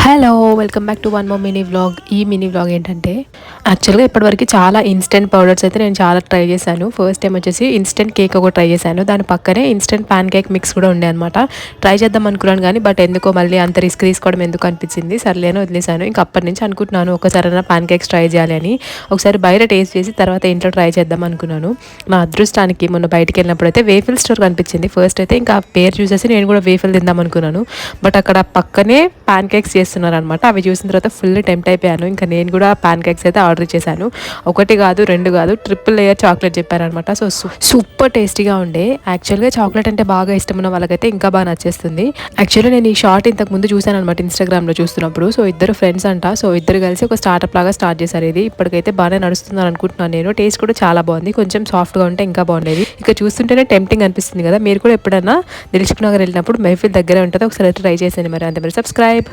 Hello welcome back to one more mini vlog. ఈ mini vlog ఏంటంటే యాక్చువల్గా ఇప్పటివరకు చాలా ఇన్స్టెంట్ పౌడర్స్ అయితే నేను చాలా ట్రై చేశాను. ఫస్ట్ టైం వచ్చేసి ఇన్స్టెంట్ కేక్ ఒకటి ట్రై చేశాను. దాని పక్కనే ఇన్స్టెంట్ ప్యాన్ కేక్ మిక్స్ కూడా ఉండే అనమాట. ట్రై చేద్దాం అనుకున్నాను కానీ బట్ ఎందుకో మళ్ళీ అంత రిస్క్ తీసుకోవడం ఎందుకు అనిపించింది, సర్లేనో వదిలేశాను. ఇంకా అప్పటి నుంచి అనుకుంటున్నాను ఒకసారైనా ప్యాన్ కేక్స్ ట్రై చేయాలి అని. ఒకసారి బయట టేస్ట్ చేసి తర్వాత ఇంట్లో ట్రై చేద్దాం అనుకున్నాను. నా అదృష్టానికి మొన్న బయటికి వెళ్ళినప్పుడు అయితే వేఫిల్ స్టోర్ కనిపించింది. ఫస్ట్ అయితే ఇంకా పేరు చూసేసి నేను కూడా వేఫిల్ తిందాం అనుకున్నాను. బట్ అక్కడ పక్కనే ప్యాన్ కేక్స్ చేస్తున్నారు అనమాట. అవి చూసిన తర్వాత ఫుల్ టెంప్ట్ అయిపోయాను. ఇంకా నేను కూడా ప్యాన్ కేక్స్ అయితే ఆర్డర్ చేశాను. ఒకటి కాదు, రెండు కాదు, ట్రిపుల్ లేయర్ చాక్లెట్ చెప్పారనమాట. సో సూపర్ టేస్టీగా ఉండే. యాక్చువల్గా చాక్లెట్ అంటే బాగా ఇష్టం ఉన్న వాళ్ళకైతే ఇంకా బాగా నచ్చేస్తుంది. యాక్చువల్లీ నేను ఈ షార్ట్ ఇంతకు ముందు చూశాను అనమాట ఇన్స్టాగ్రామ్లో చూస్తున్నప్పుడు. సో ఇద్దరు ఫ్రెండ్స్ అంట. సో ఇద్దరు కలిసి ఒక స్టార్ట్అప్ లాగా స్టార్ట్ చేశారు. ఇది ఇప్పటికైతే బాగానే నడుస్తుందని అనుకుంటున్నాను నేను. టేస్ట్ కూడా చాలా బాగుంది. కొంచెం సాఫ్ట్గా ఉంటే ఇంకా బాగుండేది. ఇక చూస్తుంటేనే టెంప్టింగ్ అనిపిస్తుంది కదా. మీరు కూడా ఎప్పుడైనా దిల్సుఖ్ నగర్ వెళ్ళినప్పుడు మెహఫిల్ దగ్గరే ఉంటుంది, ఒకసారి ట్రై చేసేయండి. మరి అంతే. మరి సబ్స్క్రైబ్.